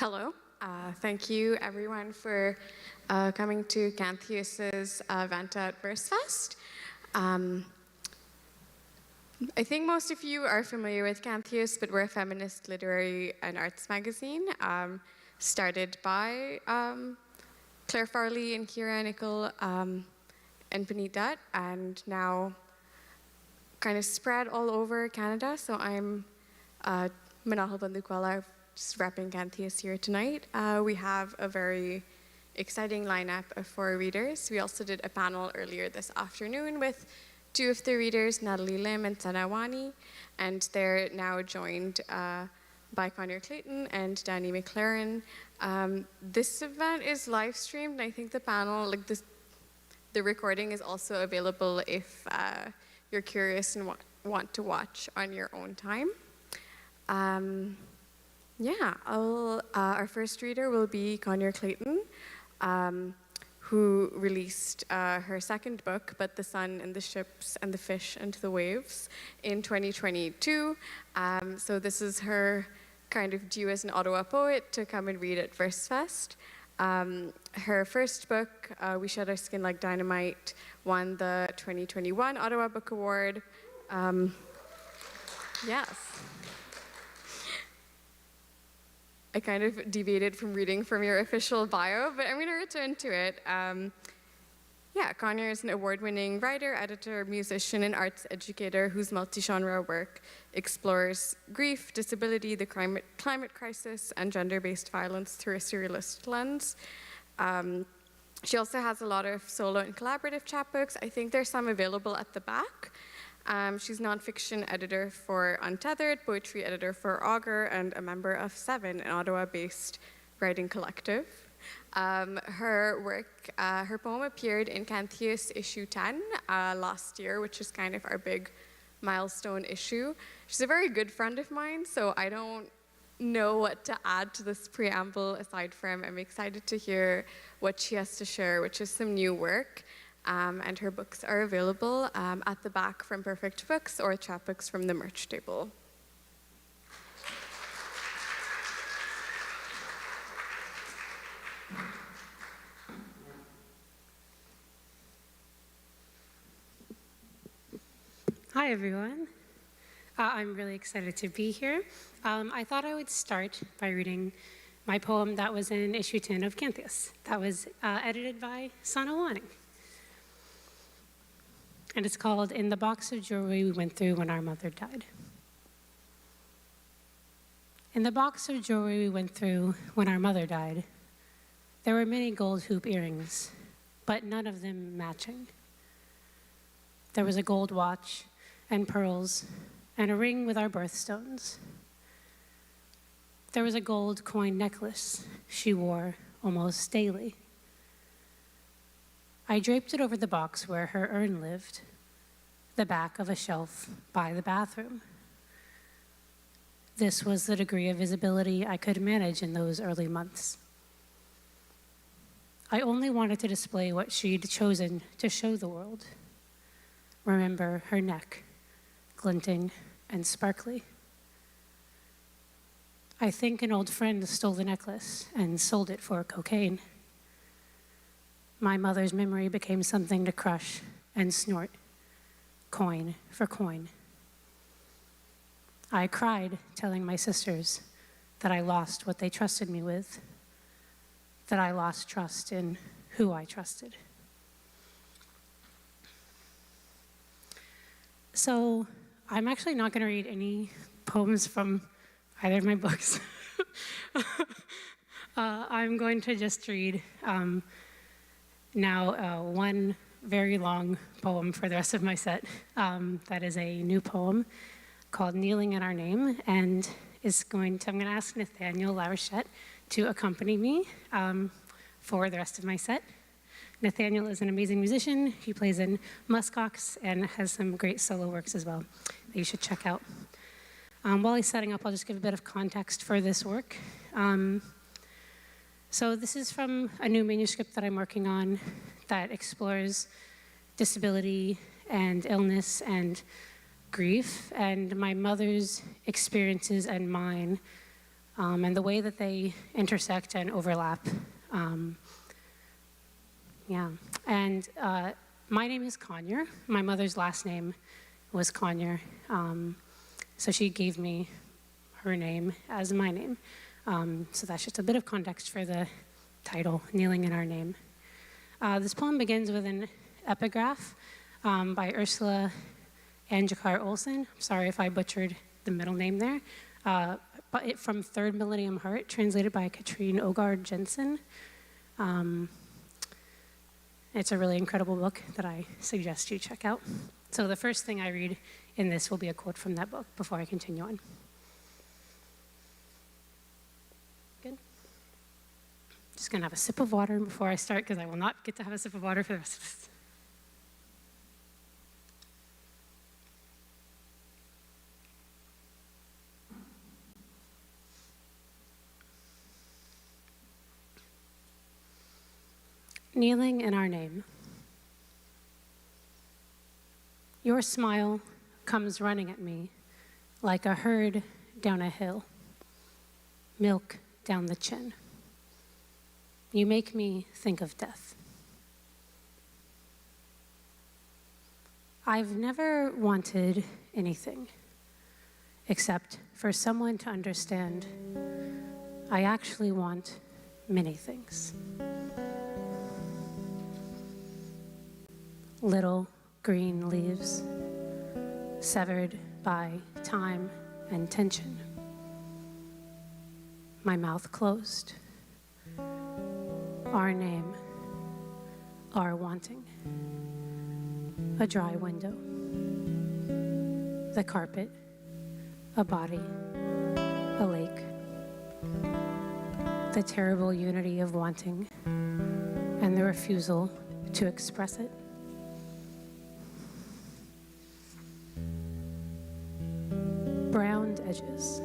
Hello. Thank you, everyone, for coming to Canthius's event at Versefest. I think most of you are familiar with Canthius, but we're a feminist literary and arts magazine started by Claire Farley and Kira Nickel and Benita, and now kind of spread all over Canada. So I'm Manahal Bandukwala, just repping Canthius here tonight. We have a very exciting lineup of 4 readers. We also did a panel earlier this afternoon with 2 of the readers, Natalie Lim and Sanawani, and they're now joined by Connor Clayton and Danny McLaren. This event is live streamed, and I think the panel, the recording is also available if you're curious and want to watch on your own time. Our first reader will be Connor Clayton, who released her second book, But the Sun and the Ships and the Fish and the Waves, in 2022. So this is her kind of due as an Ottawa poet to come and read at Versefest. Her first book, We Shed Our Skin Like Dynamite, won the 2021 Ottawa Book Award. Yes. I kind of deviated from reading from your official bio, but I'm going to return to it. Connor is an award-winning writer, editor, musician, and arts educator whose multi-genre work explores grief, disability, the climate crisis, and gender-based violence through a surrealist lens. She also has a lot of solo and collaborative chapbooks. I think there's some available at the back. She's nonfiction editor for Untethered, poetry editor for Augur, and a member of Seven, an Ottawa-based writing collective. Her poem appeared in Canthius issue 10 last year, which is kind of our big milestone issue. She's a very good friend of mine, so I don't know what to add to this preamble aside from I'm excited to hear what she has to share, which is some new work. And her books are available at the back from Perfect Books or chapbooks from the merch table. Hi, everyone. I'm really excited to be here. I thought I would start by reading my poem that was in issue 10 of Canthius. That was edited by Sanawani. And it's called In the Box of Jewelry We Went Through When Our Mother Died. In the box of jewelry we went through when our mother died, there were many gold hoop earrings, but none of them matching. There was a gold watch and pearls and a ring with our birthstones. There was a gold coin necklace she wore almost daily. I draped it over the box where her urn lived, the back of a shelf by the bathroom. This was the degree of visibility I could manage in those early months. I only wanted to display what she'd chosen to show the world. Remember her neck, glinting and sparkly. I think an old friend stole the necklace and sold it for cocaine. My mother's memory became something to crush and snort, coin for coin. I cried, telling my sisters that I lost what they trusted me with, that I lost trust in who I trusted. So I'm actually not going to read any poems from either of my books. I'm going to just read one very long poem for the rest of my set. That is a new poem called Kneeling in Our Name, and I'm going to ask Nathaniel Larochette to accompany me for the rest of my set. Nathaniel is an amazing musician. He plays in muskox and has some great solo works as well that you should check out. While he's setting up, I'll just give a bit of context for this work. So this is from a new manuscript that I'm working on that explores disability and illness and grief, and my mother's experiences and mine and the way that they intersect and overlap. Yeah, and my name is Conyer. My mother's last name was Conyer, so she gave me her name as my name. So that's just a bit of context for the title, Kneeling in Our Name. This poem begins with an epigraph by Ursula Anjakar Olsen. I'm sorry if I butchered the middle name there. But from Third Millennium Heart, translated by Katrine Ogard Jensen. It's a really incredible book that I suggest you check out. So the first thing I read in this will be a quote from that book before I continue on. Good. Just gonna have a sip of water before I start, because I will not get to have a sip of water for the rest of this. Kneeling in our name. Your smile comes running at me like a herd down a hill, milk down the chin. You make me think of death. I've never wanted anything except for someone to understand I actually want many things. Little green leaves, severed by time and tension. My mouth closed. Our name, our wanting. A dry window. The carpet, a body, a lake. The terrible unity of wanting and the refusal to express it. Browned edges,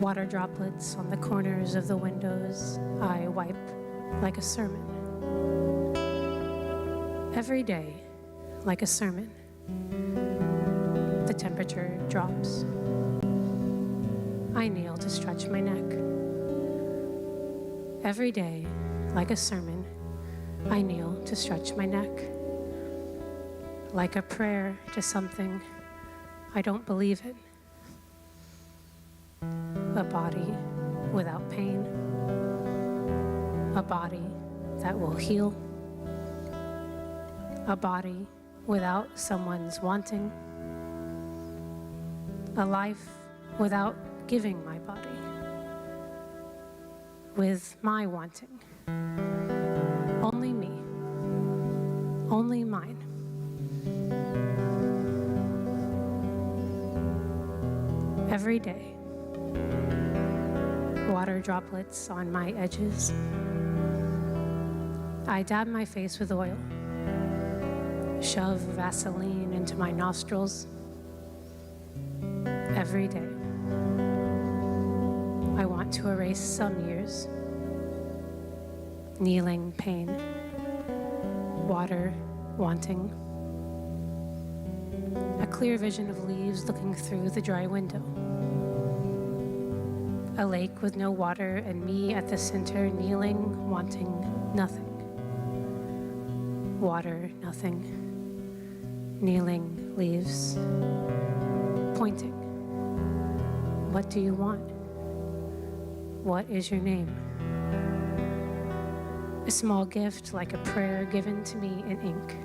water droplets on the corners of the windows I wipe like a sermon. Every day, like a sermon, the temperature drops. I kneel to stretch my neck. Every day, like a sermon, I kneel to stretch my neck. Like a prayer to something I don't believe in. A body without pain. A body that will heal. A body without someone's wanting. A life without giving my body. With my wanting. Only me. Only mine. Every day, water droplets on my edges. I dab my face with oil, shove Vaseline into my nostrils. Every day, I want to erase some years. Kneeling pain, water wanting. A clear vision of leaves looking through the dry window. A lake with no water and me at the center, kneeling, wanting nothing. Water, nothing. Kneeling, leaves. Pointing. What do you want? What is your name? A small gift like a prayer given to me in ink.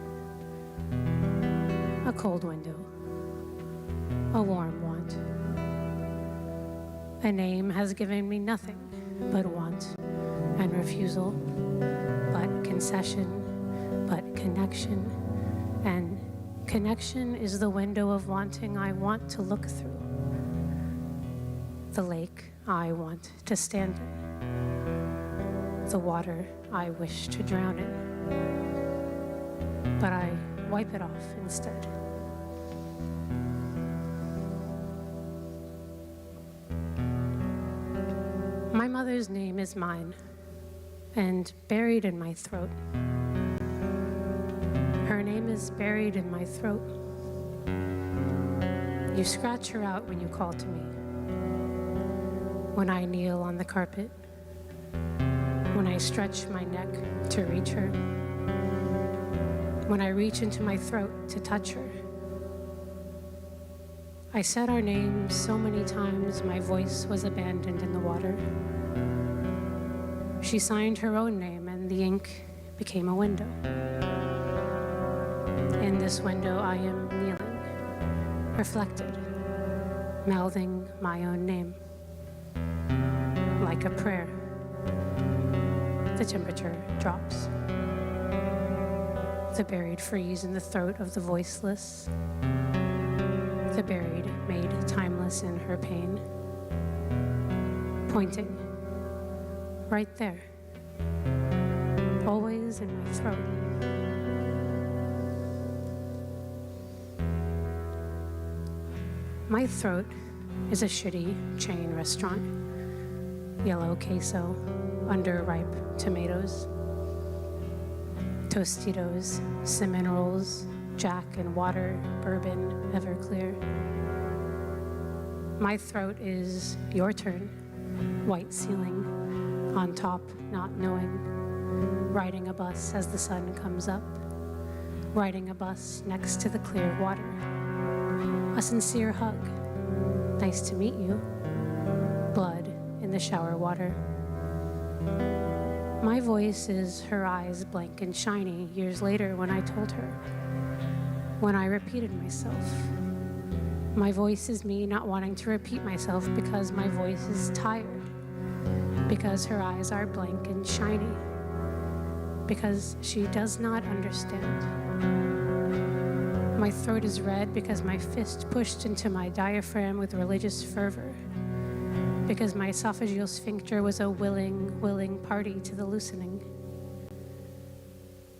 A cold window. A warm want. A name has given me nothing but want and refusal, but concession, but connection. And connection is the window of wanting I want to look through. The lake I want to stand in. The water I wish to drown in. But I wipe it off instead. My mother's name is mine, and buried in my throat. Her name is buried in my throat. You scratch her out when you call to me. when I kneel on the carpet, when I stretch my neck to reach her, when I reach into my throat to touch her. I said our names so many times my voice was abandoned in the water. She signed her own name and the ink became a window. In this window I am kneeling, reflected, mouthing my own name. Like a prayer, the temperature drops. The buried freeze in the throat of the voiceless. The buried made timeless in her pain. Pointing, right there, always in my throat. My throat is a shitty chain restaurant. Yellow queso, underripe tomatoes, Tostitos, cinnamon rolls, Jack and water, bourbon, Everclear. My throat is your turn, white ceiling, on top, not knowing, riding a bus as the sun comes up, riding a bus next to the clear water. A sincere hug, nice to meet you, blood in the shower water. My voice is her eyes blank and shiny years later when I told her, when I repeated myself. My voice is me not wanting to repeat myself because my voice is tired, because her eyes are blank and shiny, because she does not understand. My throat is red because my fist pushed into my diaphragm with religious fervor, because my esophageal sphincter was a willing party to the loosening.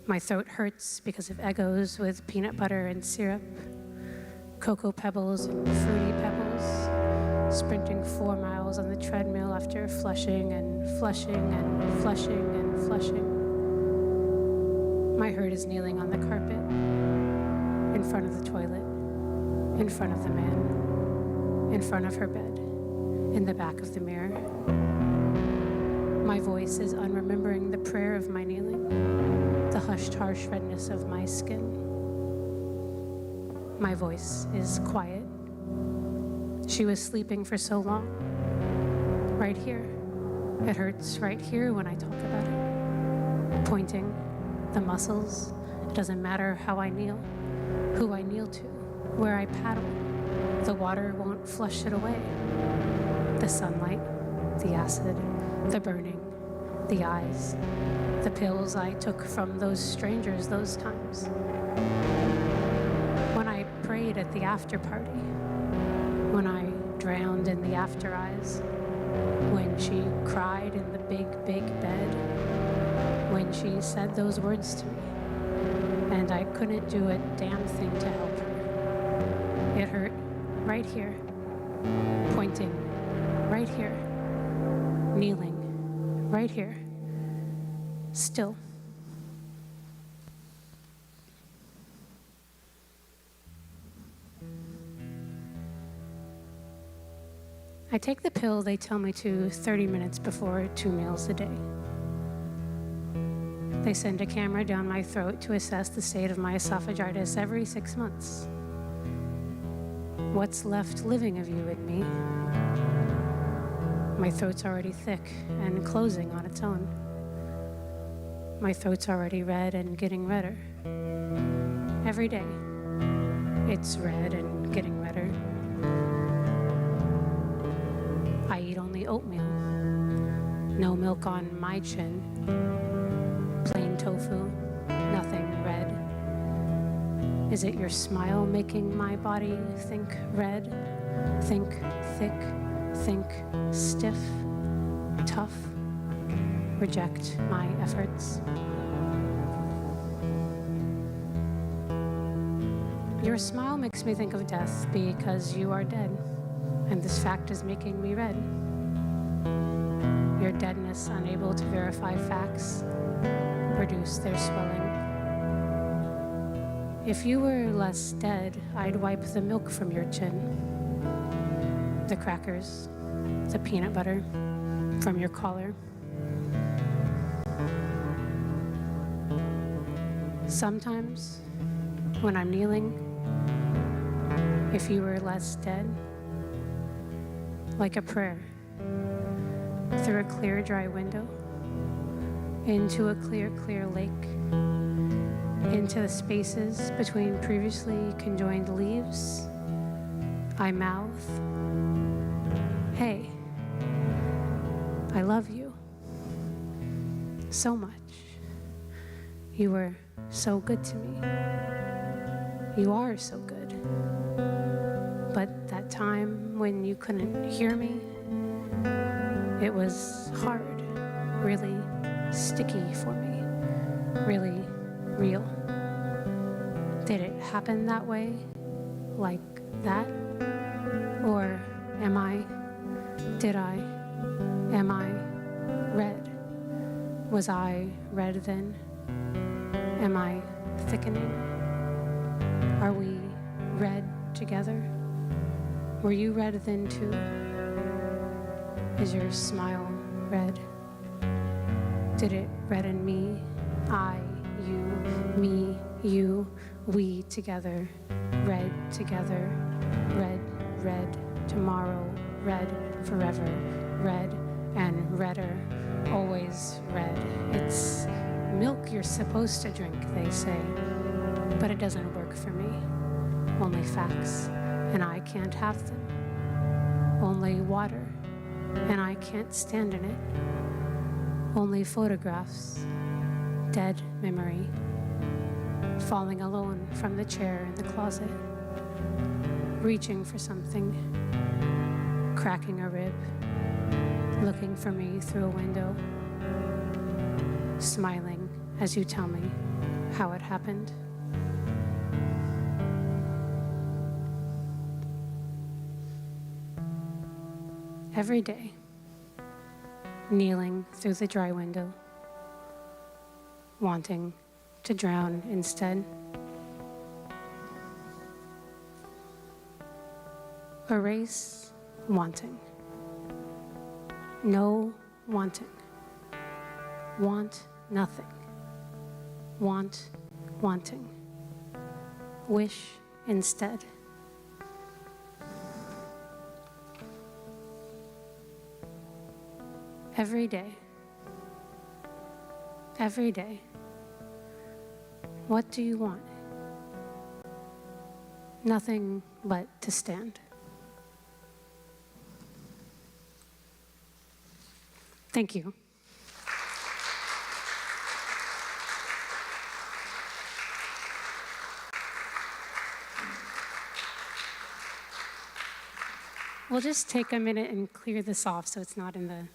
My throat hurts because of Eggos with peanut butter and syrup, cocoa pebbles and fruity pebbles, sprinting 4 miles on the treadmill after flushing and flushing and flushing and flushing. My hurt is kneeling on the carpet, in front of the toilet, in front of the man, in front of her bed, in the back of the mirror. My voice is unremembering the prayer of my kneeling, the hushed harsh redness of my skin. My voice is quiet. She was sleeping for so long. Right here. It hurts right here when I talk about it. Pointing, the muscles. It doesn't matter how I kneel, who I kneel to, where I paddle. The water won't flush it away. The sunlight, the acid, the burning, the eyes, the pills I took from those strangers those times. When I prayed at the after party, when I drowned in the after eyes, when she cried in the big bed, when she said those words to me, and I couldn't do a damn thing to help her. It hurt right here, pointing right here, kneeling right here, still. I take the pill they tell me to 30 minutes before 2 meals a day. They send a camera down my throat to assess the state of my esophagitis every 6 months. What's left living of you in me? My throat's already thick and closing on its own. My throat's already red and getting redder. Every day, it's red and getting redder. I eat only oatmeal. No milk on my chin. Plain tofu, nothing red. Is it your smile making my body think red? Think thick, think stiff, tough? Reject my efforts. Your smile makes me think of death because you are dead, and this fact is making me red. Your deadness, unable to verify facts, produce their swelling. If you were less dead, I'd wipe the milk from your chin, the crackers, the peanut butter from your collar. Sometimes, when I'm kneeling, if you were less dead, like a prayer, through a clear, dry window, into a clear, clear lake, into the spaces between previously conjoined leaves, I mouth, hey, I love you so much. You were so good to me. You are so good. But that time when you couldn't hear me, it was hard, really sticky for me, really real. Did it happen that way, like that? Or am I red? Was I red then? Am I thickening? Are we red together? Were you red then too? Is your smile red? Did it redden me? I, you, me, you, we together, red together, red, red, tomorrow, red, forever, red and redder, always red. It's milk you're supposed to drink, they say, but it doesn't work for me. Only facts, and I can't have them. Only water, and I can't stand in it. Only photographs, dead memory, falling alone from the chair in the closet, reaching for something, cracking a rib, looking for me through a window, smiling as you tell me how it happened. Every day, kneeling through the dry window, wanting to drown instead. Erase wanting. No wanting. Want nothing. Want wanting. Wish instead. Every day. Every day. What do you want? Nothing but to stand. Thank you. We'll just take a minute and clear this off so it's not in the...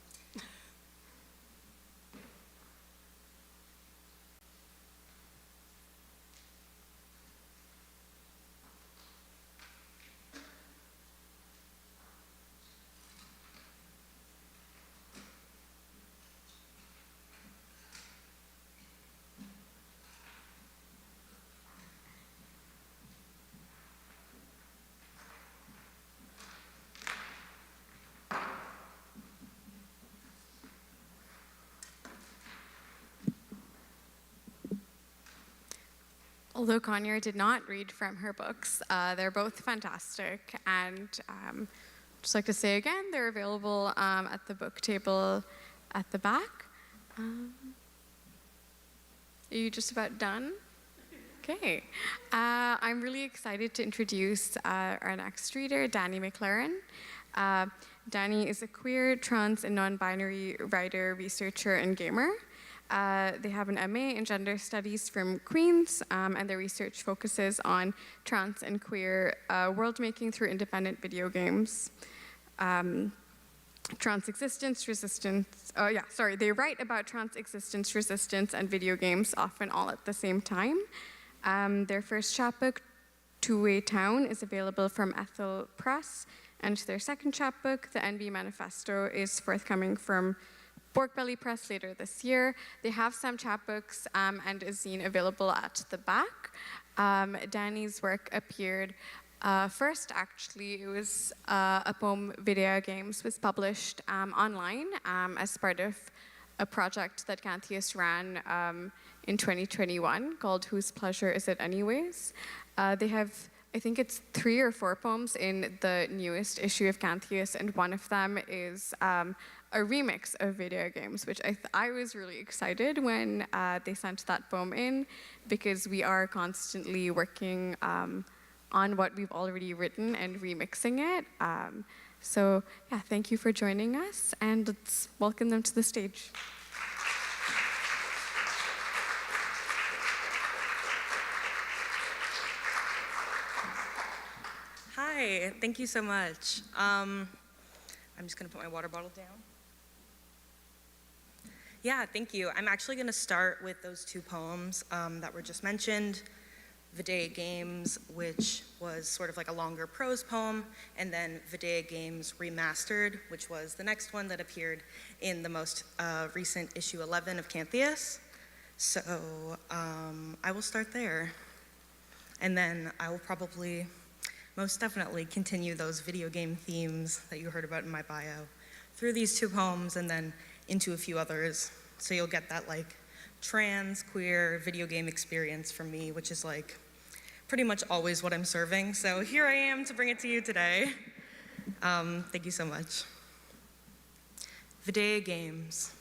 Although Conyer did not read from her books, they're both fantastic. And just like to say again, they're available at the book table at the back. Are you just about done? Okay. I'm really excited to introduce our next reader, Danny McLaren. Danny is a queer, trans, and non-binary writer, researcher, and gamer. They have an MA in Gender Studies from Queen's, and their research focuses on trans and queer world-making through independent video games. Trans existence, resistance, they write about trans existence, resistance, and video games, often all at the same time. Their first chapbook, Two-Way Town, is available from Ethel Press, and their second chapbook, The NB Manifesto, is forthcoming from Pork Belly Press later this year. They have some chapbooks and a zine available at the back. Danny's work appeared First, actually, it was a poem, Video Games, was published online as part of a project that Canthius ran in 2021 called Whose Pleasure Is It Anyways? They have, I think it's 3 or 4 poems in the newest issue of Canthius, and one of them is a remix of Video Games, which I was really excited when they sent that poem in, because we are constantly working on what we've already written and remixing it. So yeah, thank you for joining us, and let's welcome them to the stage. Hi, thank you so much. I'm just gonna put my water bottle down. Yeah, thank you. I'm actually gonna start with those 2 poems that were just mentioned. Video Games, which was sort of like a longer prose poem, and then Video Games Remastered, which was the next one that appeared in the most recent issue 11 of Canthius. So I will start there. And then I will probably most definitely continue those video game themes that you heard about in my bio through these 2 poems and then into a few others. So you'll get that like trans, queer video game experience from me, which is like pretty much always what I'm serving. So here I am to bring it to you today. Thank you so much. Video Games.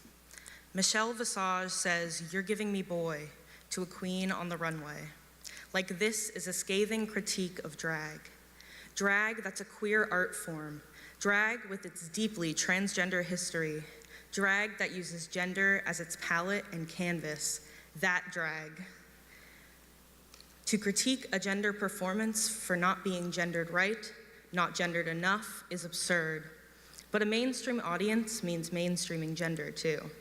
Michelle Visage says, "You're giving me boy," to a queen on the runway. Like this is a scathing critique of drag. Drag that's a queer art form. Drag with its deeply transgender history. Drag that uses gender as its palette and canvas. That drag. To critique a gender performance for not being gendered right, not gendered enough, is absurd. But a mainstream audience means mainstreaming gender too.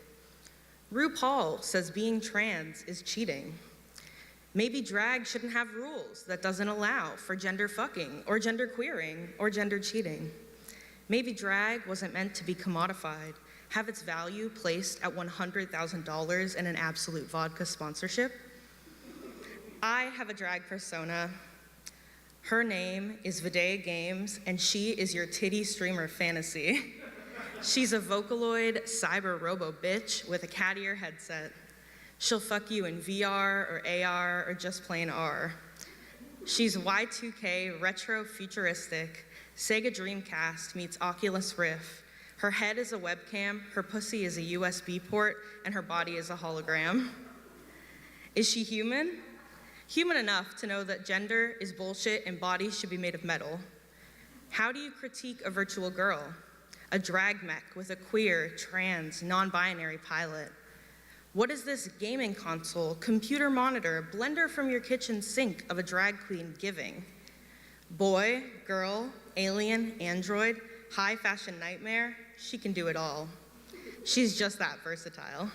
RuPaul says being trans is cheating. Maybe drag shouldn't have rules that doesn't allow for gender fucking or gender queering or gender cheating. Maybe drag wasn't meant to be commodified, have its value placed at $100,000 in an absolute vodka sponsorship. I have a drag persona. Her name is Video Games, and she is your titty streamer fantasy. She's a Vocaloid cyber robo bitch with a cat ear headset. She'll fuck you in VR or AR or just plain R. She's Y2K retro futuristic. Sega Dreamcast meets Oculus Rift. Her head is a webcam, her pussy is a USB port, and her body is a hologram. Is she human? Human enough to know that gender is bullshit and bodies should be made of metal. How do you critique a virtual girl? A drag mech with a queer, trans, non-binary pilot? What is this gaming console, computer monitor, blender from your kitchen sink of a drag queen giving? Boy, girl, alien, android, high fashion nightmare, she can do it all. She's just that versatile.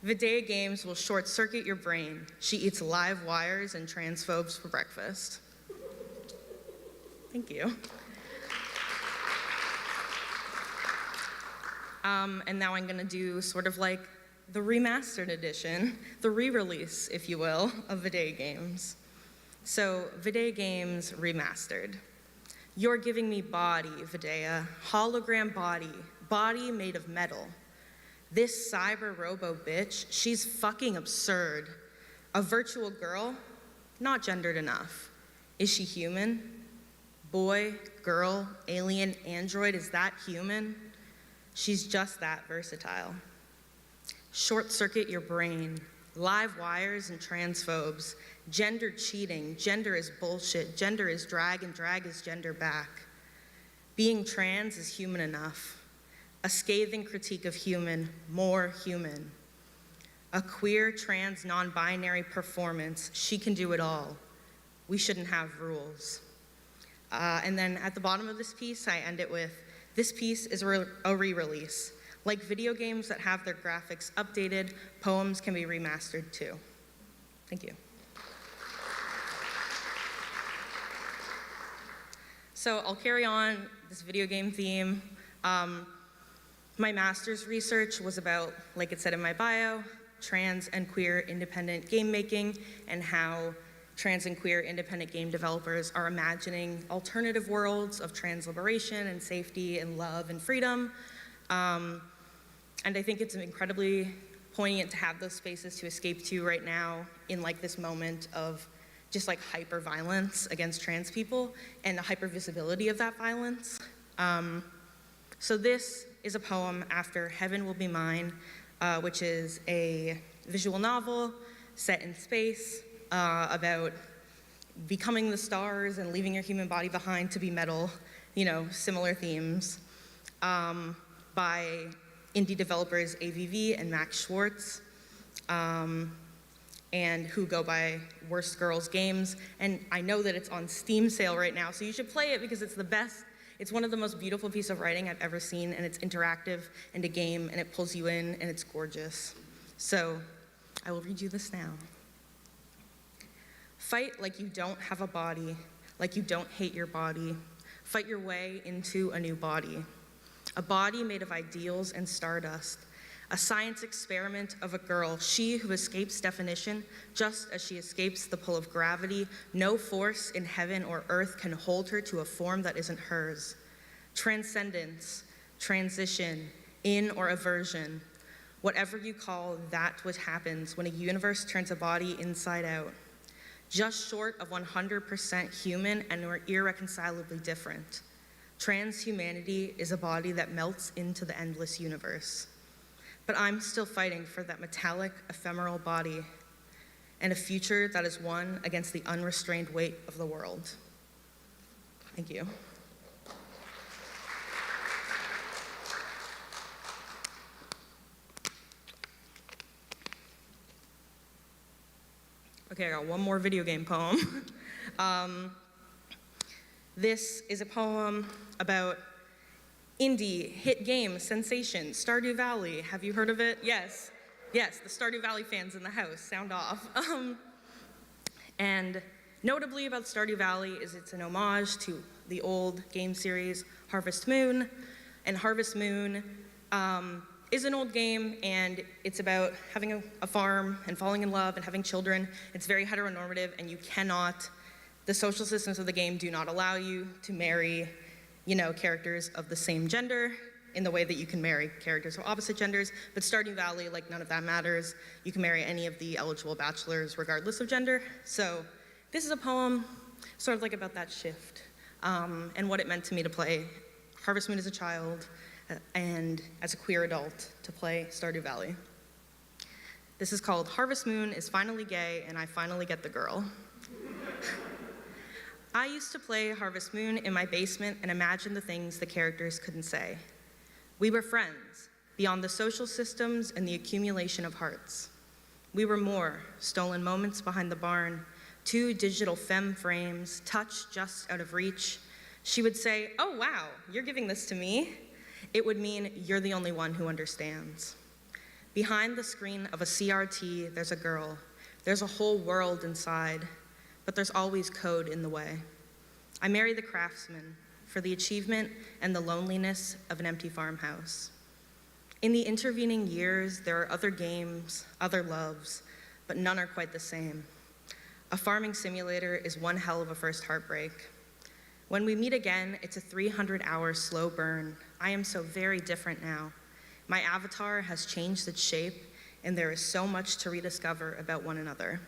Video Games will short circuit your brain. She eats live wires and transphobes for breakfast. Thank you. And now I'm gonna do sort of like the remastered edition, the re-release, if you will, of Video Games. So, Video Games Remastered. You're giving me body, Videa, hologram body, body made of metal. This cyber robo bitch, she's fucking absurd. A virtual girl, not gendered enough. Is she human? Boy, girl, alien, android, is that human? She's just that versatile. Short circuit your brain. Live wires and transphobes. Gender cheating. Gender is bullshit. Gender is drag and drag is gender back. Being trans is human enough. A scathing critique of human, more human. A queer, trans, non-binary performance. She can do it all. We shouldn't have rules. And then at the bottom of this piece, I end it with, this piece is a re-release. Like video games that have their graphics updated, poems can be remastered too. Thank you. So I'll carry on this video game theme. My master's research was about, like it said in my bio, trans and queer independent game making and how trans and queer independent game developers are imagining alternative worlds of trans liberation and safety and love and freedom. And I think it's incredibly poignant to have those spaces to escape to right now in like this moment of just like hyper violence against trans people and the hyper visibility of that violence. So this is a poem after Heaven Will Be Mine, which is a visual novel set in space about becoming the stars and leaving your human body behind to be metal, similar themes, by indie developers AVV and Max Schwartz, and who go by Worst Girls Games. And I know that it's on Steam sale right now, so you should play it because it's the best. It's one of the most beautiful pieces of writing I've ever seen, and it's interactive and a game, and it pulls you in, and it's gorgeous. So I will read you this now. Fight like you don't have a body, like you don't hate your body. Fight your way into a new body. A body made of ideals and stardust. A science experiment of a girl, she who escapes definition, just as she escapes the pull of gravity. No force in heaven or earth can hold her to a form that isn't hers. Transcendence, transition, in or aversion, whatever you call that which happens when a universe turns a body inside out. Just short of 100% human and we're irreconcilably different. Transhumanity is a body that melts into the endless universe. But I'm still fighting for that metallic, ephemeral body and a future that is won against the unrestrained weight of the world. Thank you. Okay, I got one more video game poem. This is a poem about indie hit game sensation, Stardew Valley. Have you heard of it? Yes. Yes, the Stardew Valley fans in the house, sound off. And notably about Stardew Valley is it's an homage to the old game series Harvest Moon. And Harvest Moon is an old game, and it's about having a farm and falling in love and having children. It's very heteronormative, and you cannot, the social systems of the game do not allow you to marry characters of the same gender in the way that you can marry characters of opposite genders. But Stardew Valley, like, none of that matters. You can marry any of the eligible bachelors regardless of gender. So this is a poem sort of like about that shift and what it meant to me to play Harvest Moon as a child and as a queer adult to play Stardew Valley. This is called Harvest Moon is Finally Gay and I Finally Get the Girl. I used to play Harvest Moon in my basement and imagine the things the characters couldn't say. We were friends, beyond the social systems and the accumulation of hearts. We were more, stolen moments behind the barn, 2 digital femme frames, touch just out of reach. She would say, "Oh wow, you're giving this to me." It would mean you're the only one who understands. Behind the screen of a CRT, there's a girl. There's a whole world inside. But there's always code in the way. I marry the craftsman for the achievement and the loneliness of an empty farmhouse. In the intervening years, there are other games, other loves, but none are quite the same. A farming simulator is one hell of a first heartbreak. When we meet again, it's a 300-hour slow burn. I am so very different now. My avatar has changed its shape, and there is so much to rediscover about one another.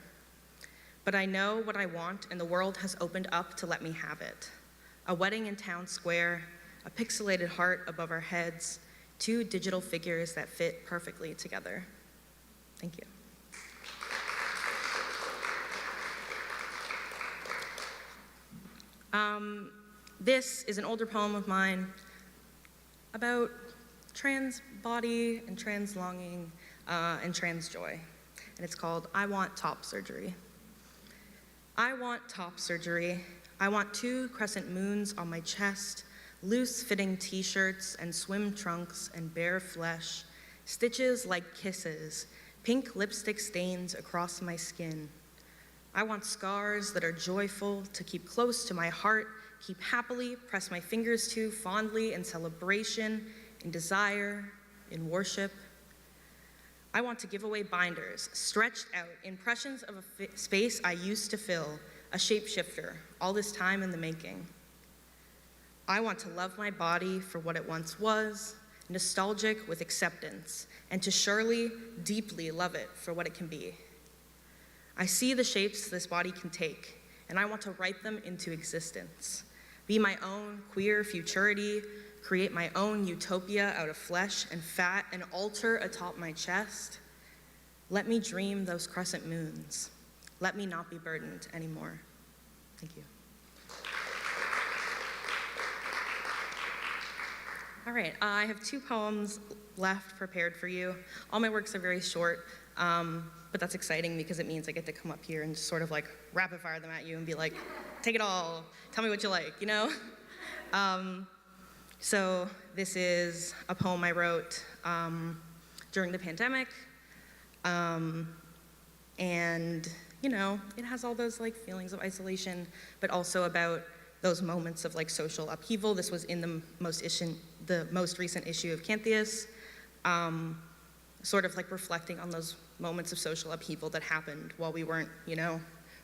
But I know what I want, and the world has opened up to let me have it. A wedding in town square, a pixelated heart above our heads, 2 digital figures that fit perfectly together. Thank you. This is an older poem of mine about trans body and trans longing and trans joy. And it's called I Want Top Surgery. I want top surgery. I want 2 crescent moons on my chest, loose-fitting t-shirts and swim trunks and bare flesh, stitches like kisses, pink lipstick stains across my skin. I want scars that are joyful to keep close to my heart, keep happily, press my fingers to fondly in celebration, in desire, in worship. I want to give away binders, stretched out, impressions of a space I used to fill, a shapeshifter, all this time in the making. I want to love my body for what it once was, nostalgic with acceptance, and to surely, deeply love it for what it can be. I see the shapes this body can take, and I want to write them into existence. Be my own queer futurity, create my own utopia out of flesh and fat, an altar atop my chest. Let me dream those crescent moons. Let me not be burdened anymore. Thank you. All right, I have 2 poems left prepared for you. All my works are very short, but that's exciting because it means I get to come up here and just sort of like rapid fire them at you and be like, take it all, tell me what you like, you know? So this is a poem I wrote during the pandemic, and you know, it has all those like feelings of isolation, but also about those moments of like social upheaval. This was in the most recent issue of Canthius, sort of like reflecting on those moments of social upheaval that happened while we weren't, you know,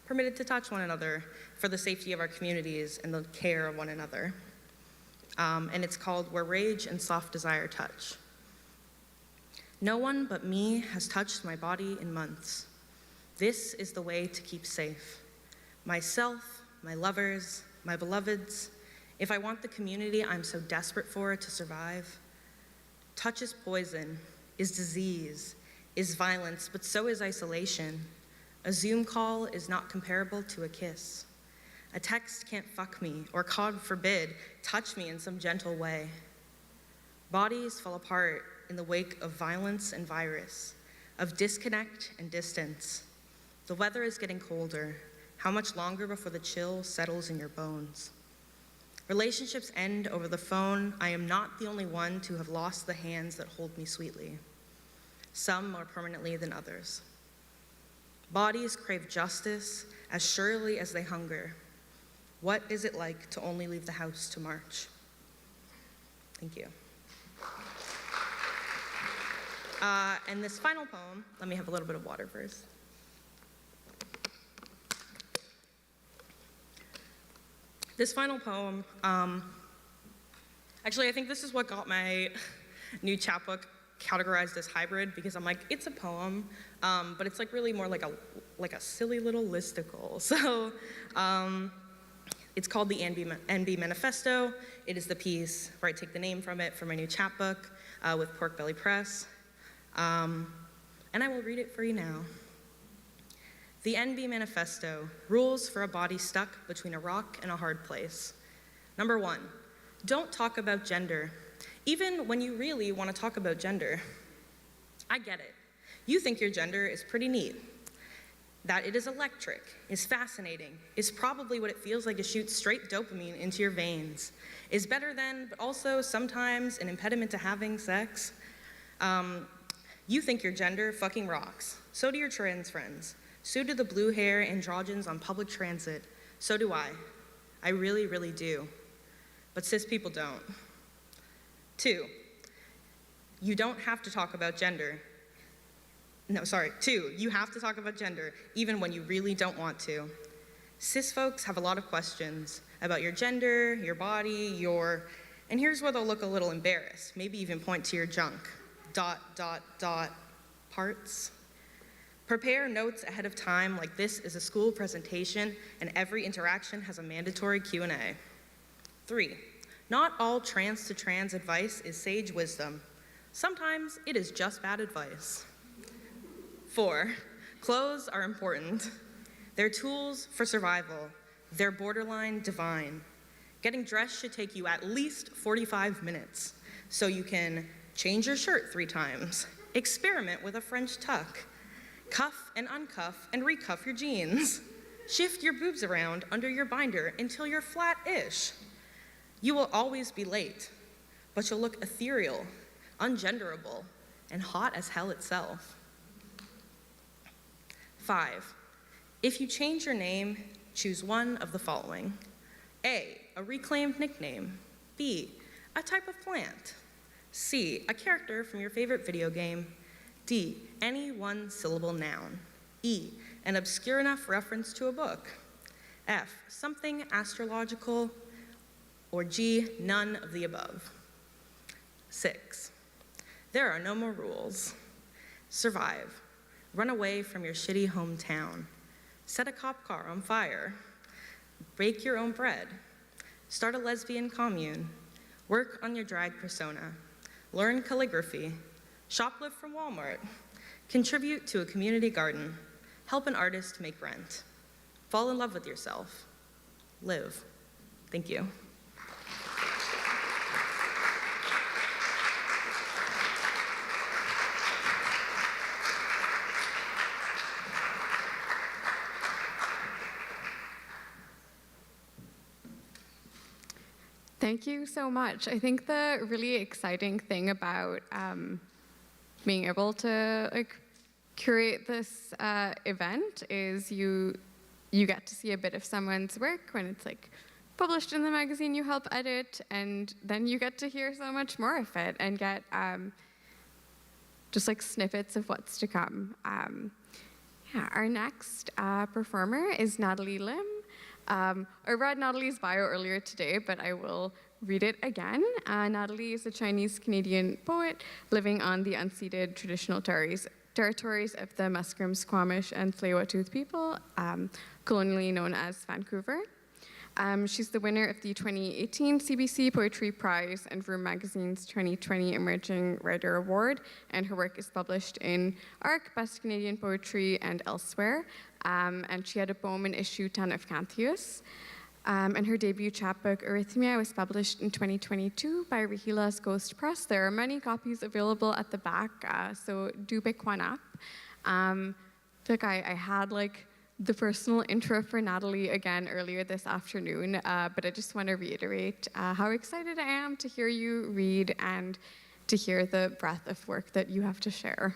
permitted to touch one another for the safety of our communities and the care of one another. And it's called Where Rage and Soft Desire Touch. No one but me has touched my body in months. This is the way to keep safe. Myself, my lovers, my beloveds, if I want the community I'm so desperate for to survive. Touch is poison, is disease, is violence, but so is isolation. A Zoom call is not comparable to a kiss. A text can't fuck me, or God forbid, touch me in some gentle way. Bodies fall apart in the wake of violence and virus, of disconnect and distance. The weather is getting colder. How much longer before the chill settles in your bones? Relationships end over the phone. I am not the only one to have lost the hands that hold me sweetly. Some more permanently than others. Bodies crave justice as surely as they hunger. What is it like to only leave the house to march? Thank you. And this final poem, let me have a little bit of water first. This final poem, actually I think this is what got my new chapbook categorized as hybrid, because I'm like, it's a poem, but it's like really more like a silly little listicle. So it's called the NB Manifesto. It is the piece where I take the name from it for my new chapbook with Pork Belly Press. And I will read it for you now. The NB Manifesto, rules for a body stuck between a rock and a hard place. Number 1, don't talk about gender, even when you really want to talk about gender. I get it. You think your gender is pretty neat, that it is electric, is fascinating, is probably what it feels like to shoot straight dopamine into your veins, is better than, but also sometimes an impediment to having sex. You think your gender fucking rocks. So do your trans friends. So do the blue hair androgyns on public transit. So do I. I really, really do. But cis people don't. 2, you don't have to talk about gender. No, sorry, 2, you have to talk about gender even when you really don't want to. Cis folks have a lot of questions about your gender, your body, and here's where they'll look a little embarrassed, maybe even point to your junk. ... parts. Prepare notes ahead of time like this is a school presentation and every interaction has a mandatory Q&A. 3, not all trans to trans advice is sage wisdom. Sometimes it is just bad advice. 4, clothes are important. They're tools for survival. They're borderline divine. Getting dressed should take you at least 45 minutes so you can change your shirt 3 times, experiment with a French tuck, cuff and uncuff and recuff your jeans. Shift your boobs around under your binder until you're flat-ish. You will always be late, but you'll look ethereal, ungenderable, and hot as hell itself. 5, if you change your name, choose one of the following. A reclaimed nickname. B, a type of plant. C, a character from your favorite video game. D, any one-syllable noun. E, an obscure enough reference to a book. F, something astrological. Or G, none of the above. 6, there are no more rules. Survive. Run away from your shitty hometown. Set a cop car on fire. Bake your own bread. Start a lesbian commune. Work on your drag persona. Learn calligraphy. Shoplift from Walmart. Contribute to a community garden. Help an artist make rent. Fall in love with yourself. Live. Thank you. Thank you so much. I think the really exciting thing about being able to curate this event is you get to see a bit of someone's work when it's published in the magazine you help edit, and then you get to hear so much more of it and get just snippets of what's to come. Our next performer is Natalie Lim. I read Natalie's bio earlier today, but I will read it again. Natalie is a Chinese-Canadian poet living on the unceded traditional territories of the Musqueam, Squamish, and Tsleil-Waututh people, colonially known as Vancouver. She's the winner of the 2018 CBC Poetry Prize and Room Magazine's 2020 Emerging Writer Award, and her work is published in ARC, Best Canadian Poetry, and elsewhere. And she had a poem in issue 10 of Canthius. And her debut chapbook, Eurythmia, was published in 2022 by Rahila's Ghost Press. There are many copies available at the back, so do pick one up. I had the personal intro for Natalie again earlier this afternoon, but I just want to reiterate how excited I am to hear you read and to hear the breadth of work that you have to share.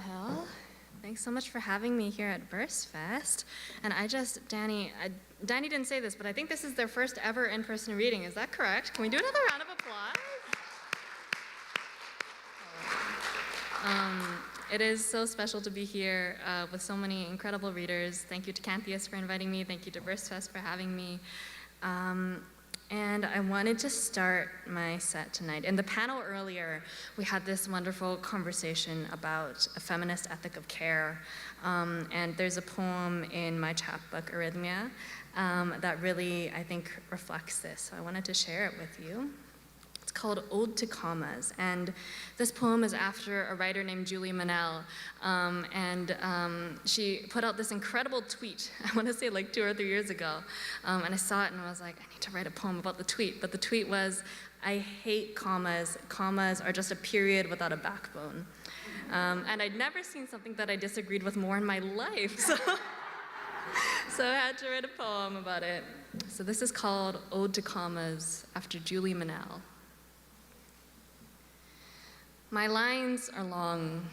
Hill. Thanks so much for having me here at Versefest. And Danny didn't say this, but I think this is their first ever in-person reading. Is that correct? Can we do another round of applause? It is so special to be here with so many incredible readers. Thank you to Canthius for inviting me. Thank you to Versefest for having me. And I wanted to start my set tonight. In the panel earlier, we had this wonderful conversation about a feminist ethic of care. And there's a poem in my chapbook, Eurythmia, that really, I think, reflects this. So I wanted to share it with you. It's called Ode to Commas, and this poem is after a writer named Julie Manel, and she put out this incredible tweet, I want to say 2 or 3 years ago, and I saw it and I was like, I need to write a poem about the tweet, but the tweet was, I hate commas. Commas are just a period without a backbone. And I'd never seen something that I disagreed with more in my life, so I had to write a poem about it. So this is called Ode to Commas after Julie Manel. My lines are long,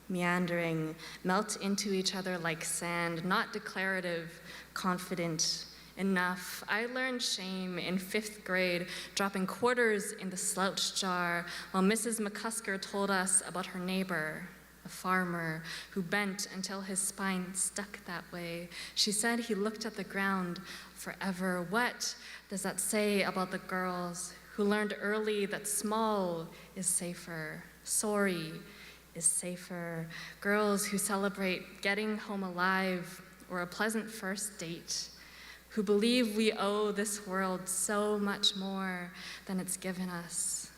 meandering, melt into each other like sand, not declarative, confident enough. I learned shame in 5th grade, dropping quarters in the slouch jar, while Mrs. McCusker told us about her neighbor, a farmer who bent until his spine stuck that way. She said he looked at the ground forever. What does that say about the girls who learned early that small is safer? Sorry is safer. Girls who celebrate getting home alive or a pleasant first date, who believe we owe this world so much more than it's given us.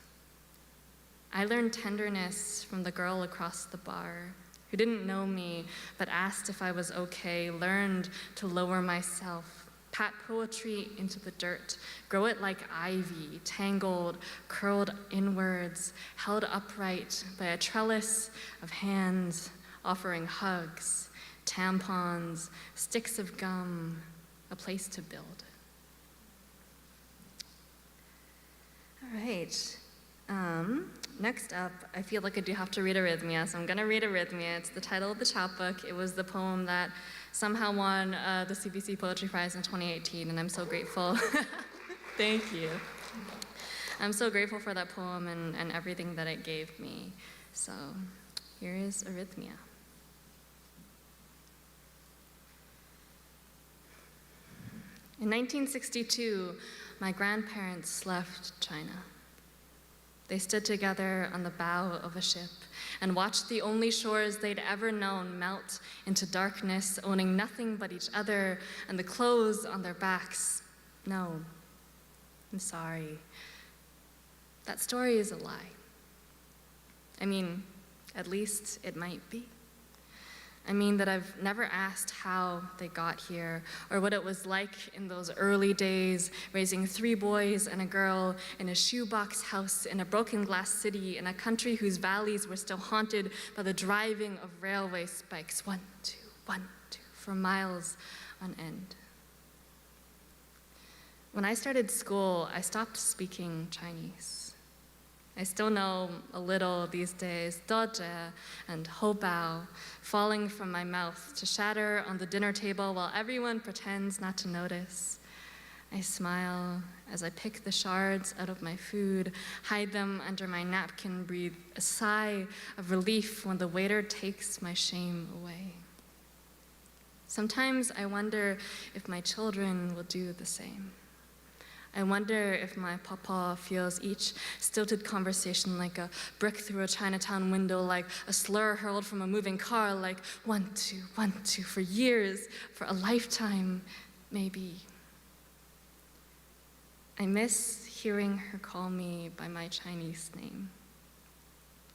I learned tenderness from the girl across the bar, who didn't know me but asked if I was okay, learned to lower myself, pat poetry into the dirt, grow it like ivy, tangled, curled inwards, held upright by a trellis of hands offering hugs, tampons, sticks of gum, a place to build. All right. Next up, I feel like I do have to read Eurythmia, so I'm gonna read Eurythmia. It's the title of the chapbook. It was the poem that somehow won the CBC Poetry Prize in 2018, and I'm so grateful. Thank you. I'm so grateful for that poem and everything that it gave me. So here is Arrhythmia. In 1962, my grandparents left China. They stood together on the bow of a ship and watched the only shores they'd ever known melt into darkness, owning nothing but each other and the clothes on their backs. No, I'm sorry. That story is a lie. I mean, at least it might be. I mean that I've never asked how they got here or what it was like in those early days, raising 3 boys and a girl in a shoebox house in a broken glass city in a country whose valleys were still haunted by the driving of railway spikes, 1, 2, 1, 2, for miles on end. When I started school, I stopped speaking Chinese. I still know a little these days, doje and hobao, falling from my mouth to shatter on the dinner table while everyone pretends not to notice. I smile as I pick the shards out of my food, hide them under my napkin, breathe a sigh of relief when the waiter takes my shame away. Sometimes I wonder if my children will do the same. I wonder if my papa feels each stilted conversation like a brick through a Chinatown window, like a slur hurled from a moving car, like 1, 2, 1, 2, for years, for a lifetime, maybe. I miss hearing her call me by my Chinese name.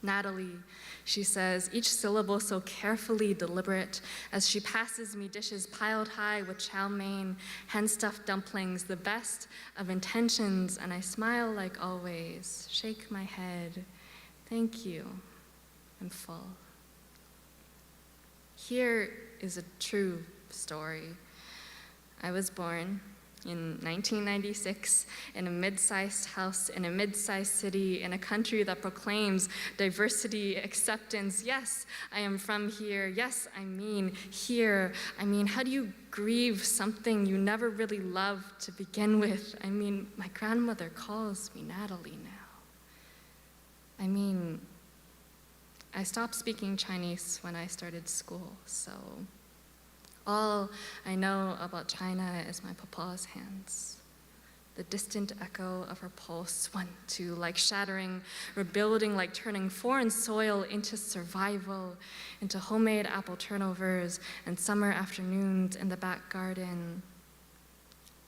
Natalie, she says, each syllable so carefully deliberate as she passes me dishes piled high with chow mein, hen-stuffed dumplings, the best of intentions, and I smile like always, shake my head, thank you, I'm full. Here is a true story. I was born in 1996 in a mid-sized house in a mid-sized city in a country that proclaims diversity, acceptance. Yes, I am from here. Yes, I mean here. I mean, how do you grieve something you never really loved to begin with? I mean, my grandmother calls me Natalie now. I mean, I stopped speaking Chinese when I started school, so all I know about China is my papa's hands. The distant echo of her pulse, 1, 2, like shattering, rebuilding, like turning foreign soil into survival, into homemade apple turnovers and summer afternoons in the back garden.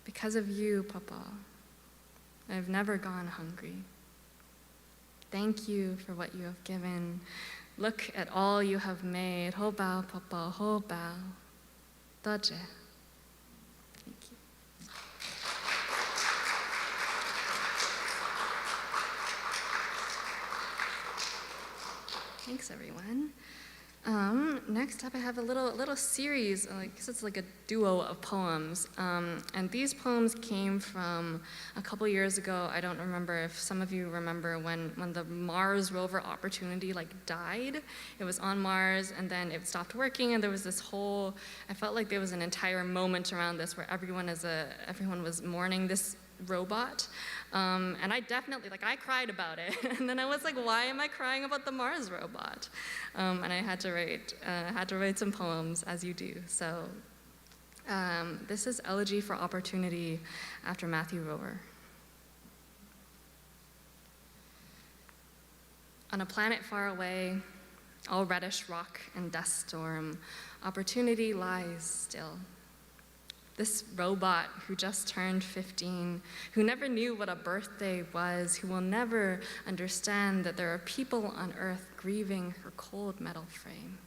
Because of you, Papa, I've never gone hungry. Thank you for what you have given. Look at all you have made. Ho bao, Papa, ho bao. Doje. Thank you. Thanks, everyone. Next up, I have a little series. I guess it's like a duo of poems. And these poems came from a couple years ago. I don't remember if some of you remember when the Mars rover Opportunity died. It was on Mars, and then it stopped working, and there was this whole. I felt like there was an entire moment around this where everyone was mourning this robot. And I definitely, I cried about it. And then I was like, why am I crying about the Mars robot? And I had to write some poems, as you do. So this is Elegy for Opportunity after Matthew Rower. On a planet far away, all reddish rock and dust storm, opportunity lies still. This robot who just turned 15, who never knew what a birthday was, who will never understand that there are people on Earth grieving her cold metal frame.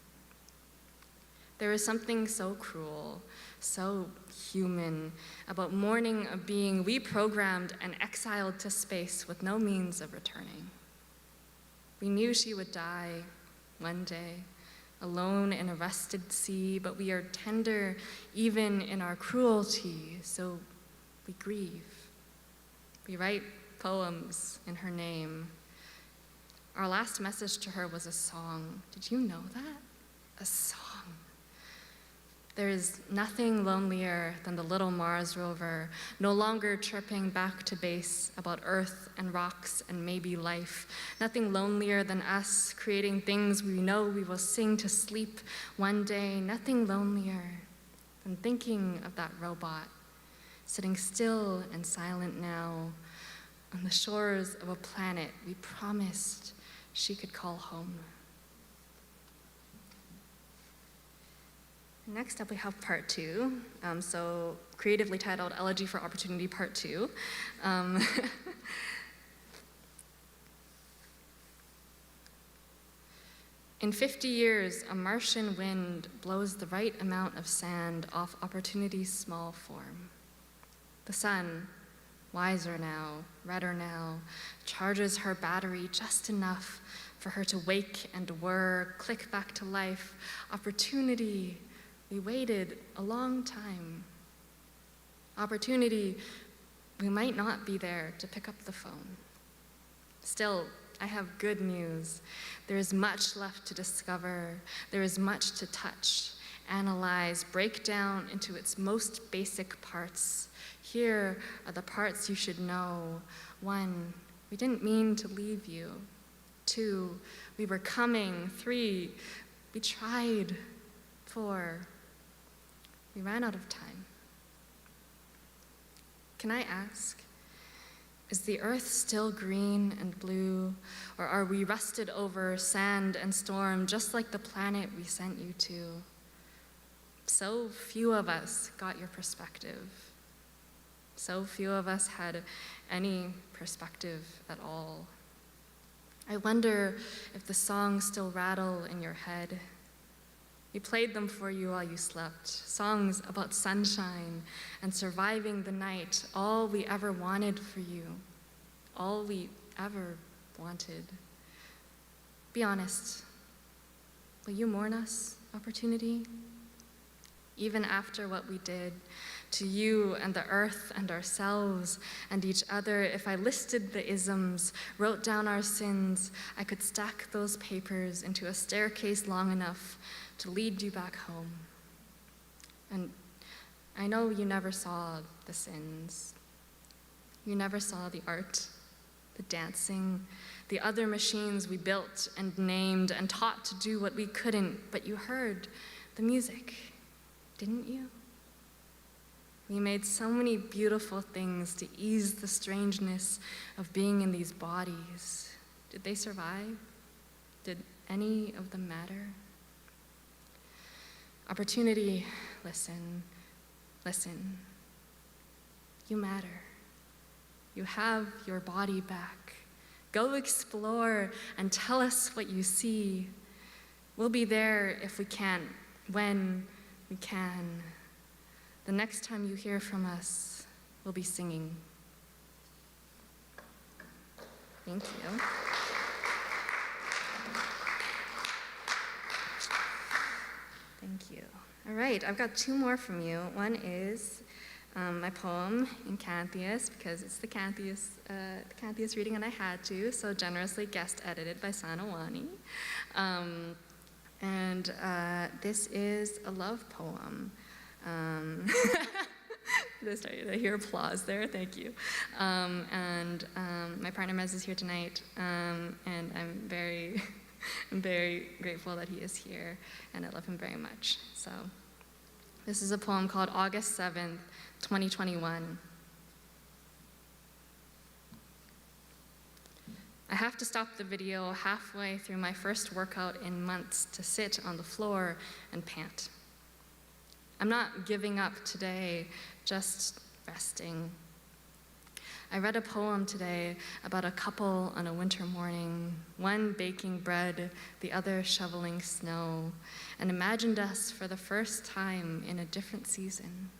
There is something so cruel, so human about mourning a being we programmed and exiled to space with no means of returning. We knew she would die one day, alone in a rested sea, but we are tender even in our cruelty, so we grieve. We write poems in her name. Our last message to her was a song. Did you know that? A song. There is nothing lonelier than the little Mars rover, no longer chirping back to base about Earth and rocks and maybe life. Nothing lonelier than us creating things we know we will sing to sleep one day. Nothing lonelier than thinking of that robot, sitting still and silent now on the shores of a planet we promised she could call home. Next up, we have part 2, so creatively titled Elegy for Opportunity Part 2. In 50 years, a Martian wind blows the right amount of sand off opportunity's small form. The sun, wiser now, redder now, charges her battery just enough for her to wake and whir, click back to life. Opportunity. We waited a long time. Opportunity, we might not be there to pick up the phone. Still, I have good news. There is much left to discover. There is much to touch, analyze, break down into its most basic parts. Here are the parts you should know. 1, we didn't mean to leave you. 2, we were coming. 3, we tried. 4, we ran out of time. Can I ask, is the earth still green and blue, or are we rusted over sand and storm just like the planet we sent you to? So few of us got your perspective. So few of us had any perspective at all. I wonder if the songs still rattle in your head. We played them for you while you slept, songs about sunshine and surviving the night, all we ever wanted for you, all we ever wanted. Be honest, will you mourn us, Opportunity? Even after what we did to you and the earth and ourselves and each other, if I listed the isms, wrote down our sins, I could stack those papers into a staircase long enough to lead you back home. And I know you never saw the sins. You never saw the art, the dancing, the other machines we built and named and taught to do what we couldn't, but you heard the music, didn't you? We made so many beautiful things to ease the strangeness of being in these bodies. Did they survive? Did any of them matter? Opportunity, listen, listen. You matter. You have your body back. Go explore and tell us what you see. We'll be there if we can, when we can. The next time you hear from us, we'll be singing. Thank you. Thank you. All right, I've got 2 more from you. One is my poem in Canthius, because it's the Canthius reading, and I had to, so generously guest edited by Sanawani. This is a love poem. I hear applause there, thank you. My partner Mez is here tonight, and I'm very grateful that he is here, and I love him very much. So, this is a poem called August 7th, 2021. I have to stop the video halfway through my first workout in months to sit on the floor and pant. I'm not giving up today, just resting. I read a poem today about a couple on a winter morning, one baking bread, the other shoveling snow, and imagined us for the first time in a different season.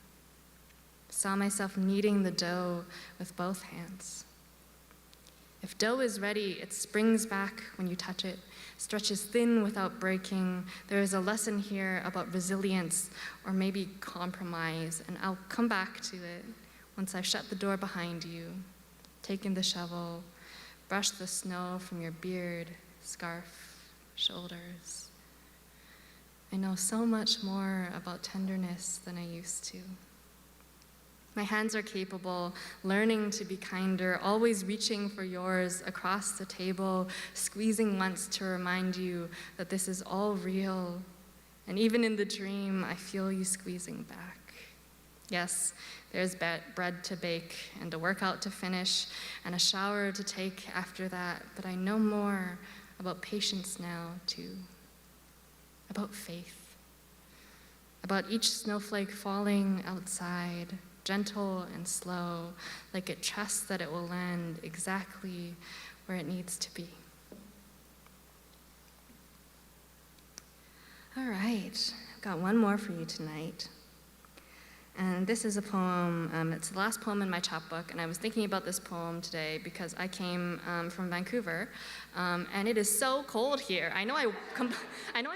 Saw myself kneading the dough with both hands. If dough is ready, it springs back when you touch it, stretches thin without breaking. There is a lesson here about resilience or maybe compromise, and I'll come back to it once I've shut the door behind you, taken the shovel, brushed the snow from your beard, scarf, shoulders. I know so much more about tenderness than I used to. My hands are capable, learning to be kinder, always reaching for yours across the table, squeezing once to remind you that this is all real. And even in the dream, I feel you squeezing back. Yes, there's bread to bake and a workout to finish and a shower to take after that, but I know more about patience now, too. About faith. About each snowflake falling outside, gentle and slow, like it trusts that it will land exactly where it needs to be. All right, I've got one more for you tonight. And this is a poem, it's the last poem in my chapbook, and I was thinking about this poem today because I came from Vancouver, and it is so cold here. I know I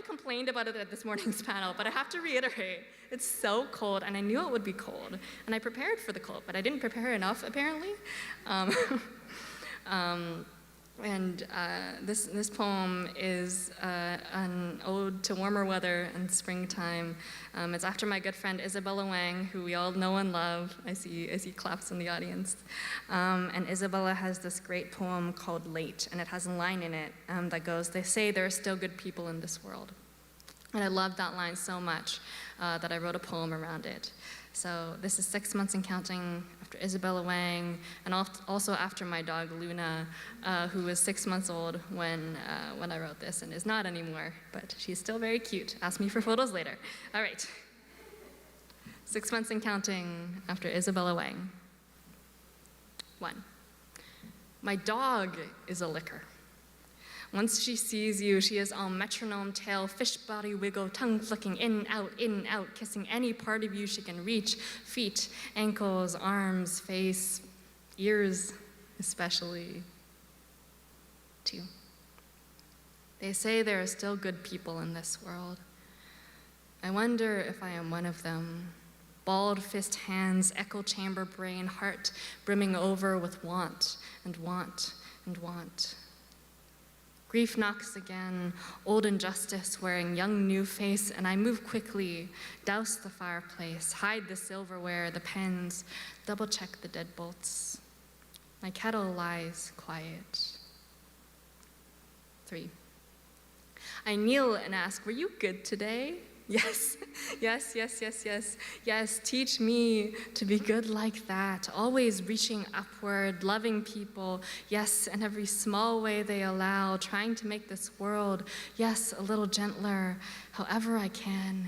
complained about it at this morning's panel, but I have to reiterate, it's so cold, and I knew it would be cold, and I prepared for the cold, but I didn't prepare enough, apparently. This poem is an ode to warmer weather and springtime. It's after my good friend Isabella Wang, who we all know and love. I see claps in the audience. And Isabella has this great poem called Late, and it has a line in it that goes, "They say there are still good people in this world." And I love that line so much that I wrote a poem around it. So this is 6 months and counting after Isabella Wang, and also after my dog Luna, who was 6 months old when I wrote this and is not anymore, but she's still very cute. Ask me for photos later. All right. 6 months and counting after Isabella Wang. 1. My dog is a licker. Once she sees you, she is all metronome, tail, fish body wiggle, tongue flicking in, out, kissing any part of you she can reach, feet, ankles, arms, face, ears, especially. 2. They say there are still good people in this world. I wonder if I am one of them. Bald fist hands, echo chamber brain, heart brimming over with want and want and want. Grief knocks again, old injustice wearing young new face, and I move quickly, douse the fireplace, hide the silverware, the pens, double check the deadbolts. My kettle lies quiet. 3. I kneel and ask, were you good today? Yes, yes, teach me to be good like that, always reaching upward, loving people, yes, in every small way they allow, trying to make this world, yes, a little gentler, however I can.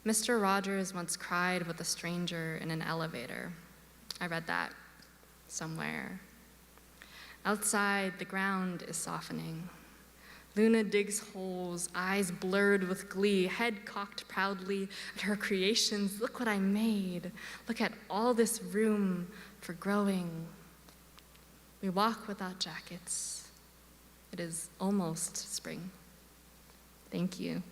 Mr. Rogers once cried with a stranger in an elevator. I read that somewhere. Outside, the ground is softening. Luna digs holes, eyes blurred with glee, head cocked proudly at her creations. Look what I made. Look at all this room for growing. We walk without jackets. It is almost spring. Thank you.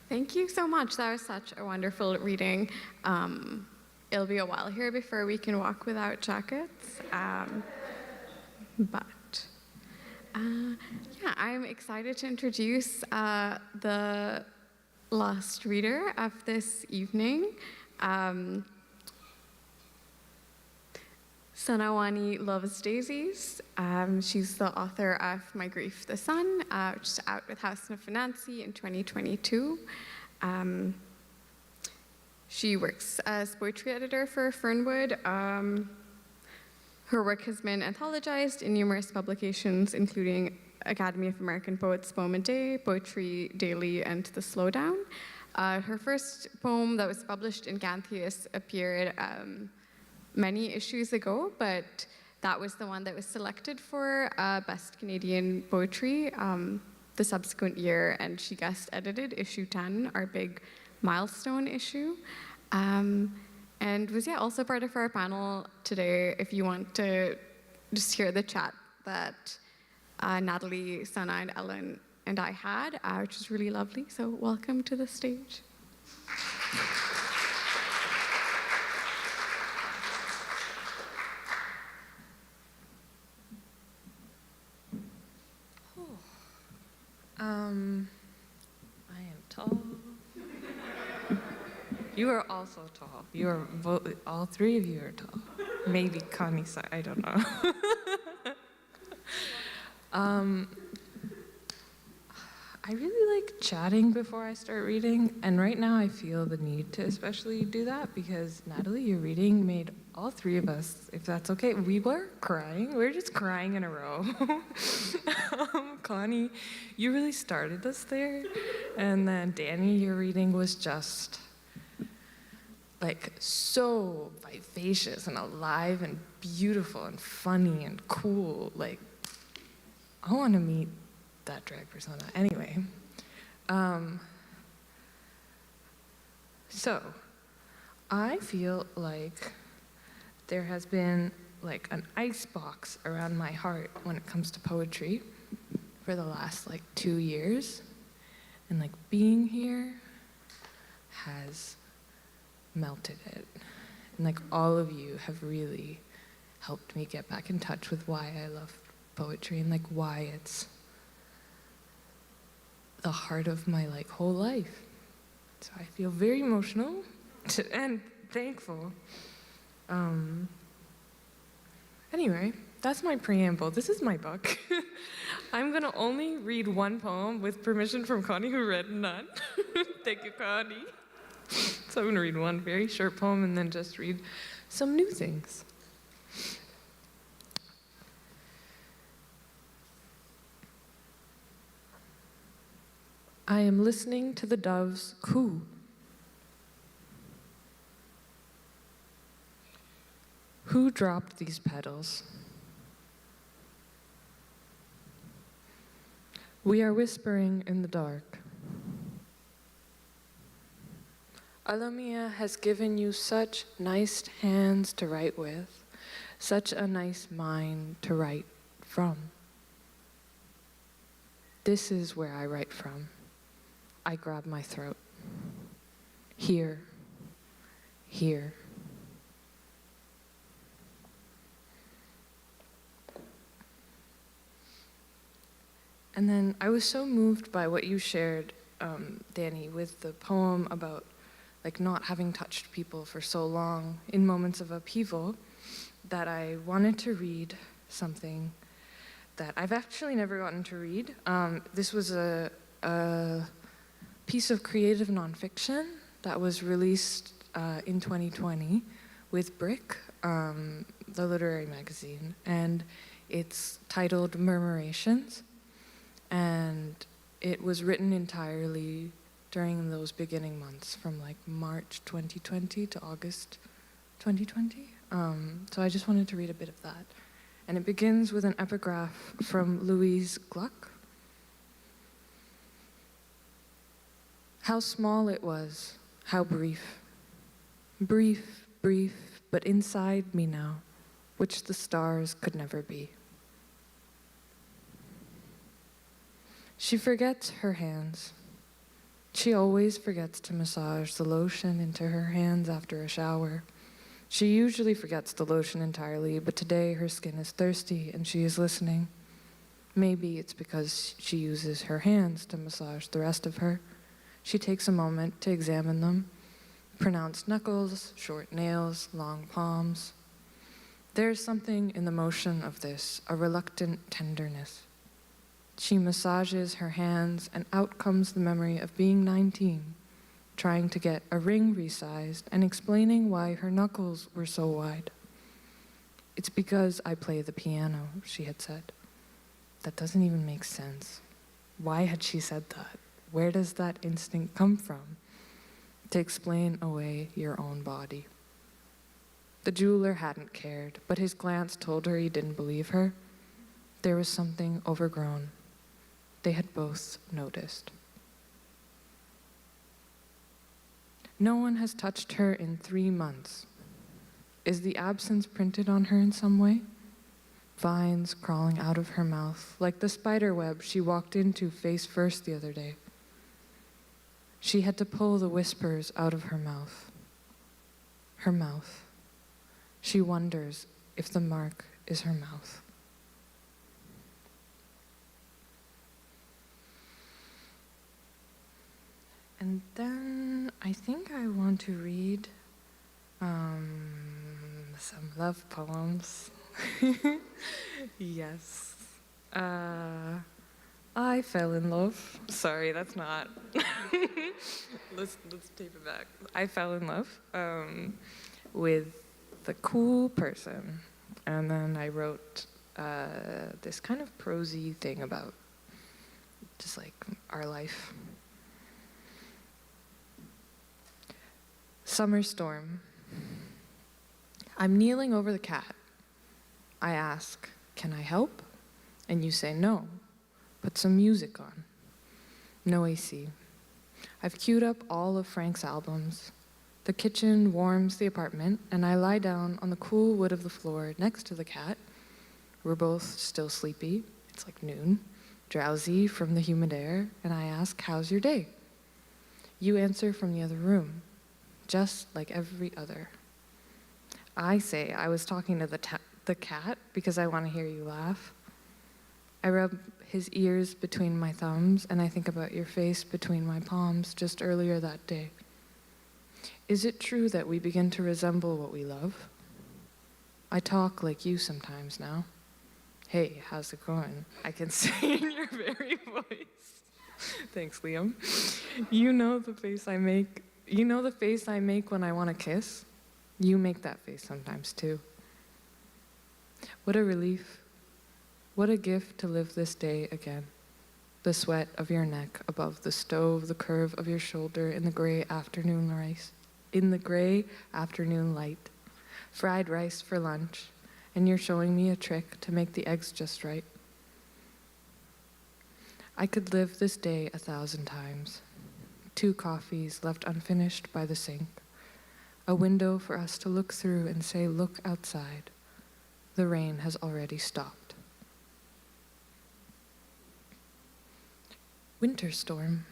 Thank you so much. That was such a wonderful reading. It'll be a while here before we can walk without jackets. Yeah, I'm excited to introduce the last reader of this evening. Sanawani loves daisies. She's the author of My Grief, the Sun, which is out with House of Financy in 2022. She works as poetry editor for Fernwood. Her work has been anthologized in numerous publications, including Academy of American Poets Poem a Day, Poetry Daily, and The Slowdown. Her first poem that was published in Canthius appeared many issues ago, but that was the one that was selected for Best Canadian Poetry the subsequent year, and she guest edited issue 10, our big milestone issue, and was also part of our panel today. If you want to just hear the chat that Natalie, Sana, and Ellen and I had, which was really lovely, so welcome to the stage. I am tall. You are also tall. You are all three of you are tall. Maybe Connie, I don't know. I really like chatting before I start reading, and right now I feel the need to especially do that because Natalie, your reading made all three of us, if that's okay, we were crying. We were just crying in a row. Connie, you really started us there, and then Danny, your reading was just like so vivacious and alive and beautiful and funny and cool. Like, I want to meet that drag persona. Anyway, so I feel like there has been like an ice box around my heart when it comes to poetry for the last like 2 years, and like being here has melted it, and like all of you have really helped me get back in touch with why I love poetry and like why it's the heart of my like whole life. So I feel very emotional and thankful. Anyway, that's my preamble. This is my book. I'm gonna only read one poem with permission from Connie, who read none. Thank you, Connie. So I'm gonna read one very short poem and then just read some new things. I am listening to the doves coo. Who dropped these petals? We are whispering in the dark. Alamia has given you such nice hands to write with, such a nice mind to write from. This is where I write from. I grab my throat. Here, here. And then I was so moved by what you shared, Danny, with the poem about like not having touched people for so long in moments of upheaval, that I wanted to read something that I've actually never gotten to read. This was a piece of creative nonfiction that was released in 2020 with Brick, the literary magazine, and it's titled Murmurations, and it was written entirely during those beginning months from like March 2020 to August 2020. So I just wanted to read a bit of that. And it begins with an epigraph from Louise Gluck. How small it was, how brief. Brief, brief, but inside me now, which the stars could never be. She forgets her hands. She always forgets to massage the lotion into her hands after a shower. She usually forgets the lotion entirely, but today her skin is thirsty and she is listening. Maybe it's because she uses her hands to massage the rest of her. She takes a moment to examine them. Pronounced knuckles, short nails, long palms. There's something in the motion of this, a reluctant tenderness. She massages her hands, and out comes the memory of being 19, trying to get a ring resized and explaining why her knuckles were so wide. It's because I play the piano, she had said. That doesn't even make sense. Why had she said that? Where does that instinct come from? To explain away your own body. The jeweler hadn't cared, but his glance told her he didn't believe her. There was something overgrown. They had both noticed. No one has touched her in 3 months. Is the absence printed on her in some way? Vines crawling out of her mouth, like the spider web she walked into face first the other day. She had to pull the whispers out of her mouth. Her mouth. She wonders if the mark is her mouth. And then I think I want to read some love poems. Yes. I fell in love. Sorry, that's not. let's tape it back. I fell in love with the cool person, and then I wrote this kind of prosy thing about just like our life. Summer storm. I'm kneeling over the cat. I ask, "Can I help?" And you say no. Put some music on. No AC. I've queued up all of Frank's albums. The kitchen warms the apartment, and I lie down on the cool wood of the floor next to the cat. We're both still sleepy. It's like noon, drowsy from the humid air, and I ask, "How's your day?" You answer from the other room, just like every other. I say I was talking to the cat because I want to hear you laugh. I rub his ears between my thumbs, and I think about your face between my palms just earlier that day. Is it true that we begin to resemble what we love? I talk like you sometimes now. Hey, how's it going? I can say in your very voice. Thanks, Liam. You know the face I make. You know the face I make when I want to kiss? You make that face sometimes too. What a relief. What a gift to live this day again. The sweat of your neck above the stove, the curve of your shoulder in the gray afternoon light. Fried rice for lunch, and you're showing me a trick to make the eggs just right. I could live this day 1,000 times. 2 coffees left unfinished by the sink. A window for us to look through and say, "Look outside. The rain has already stopped." Winter storm.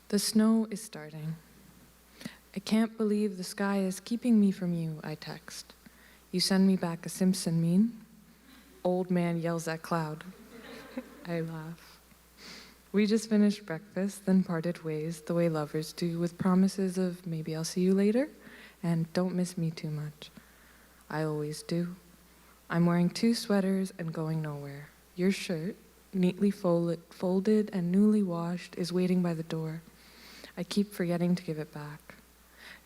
The snow is starting. I can't believe the sky is keeping me from you, I text. You send me back a Simpson meme. Old man yells at cloud. I laugh. We just finished breakfast, then parted ways the way lovers do, with promises of maybe I'll see you later and don't miss me too much. I always do. I'm wearing 2 sweaters and going nowhere. Your shirt, neatly folded and newly washed, is waiting by the door. I keep forgetting to give it back.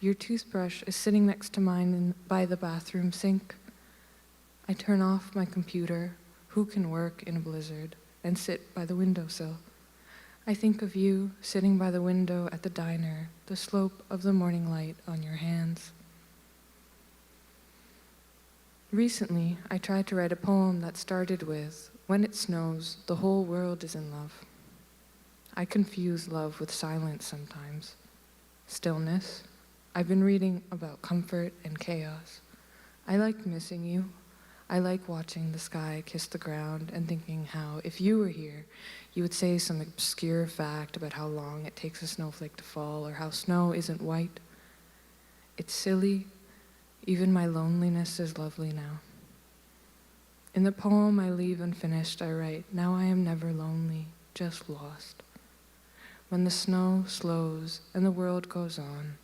Your toothbrush is sitting next to mine by the bathroom sink. I turn off my computer, who can work in a blizzard, and sit by the windowsill. I think of you sitting by the window at the diner, the slope of the morning light on your hands. Recently, I tried to write a poem that started with, "When it snows, the whole world is in love." I confuse love with silence sometimes. Stillness. I've been reading about comfort and chaos. I like missing you. I like watching the sky kiss the ground and thinking how, if you were here, you would say some obscure fact about how long it takes a snowflake to fall or how snow isn't white. It's silly. Even my loneliness is lovely now. In the poem I leave unfinished, I write, "Now I am never lonely, just lost. When the snow slows and the world goes on,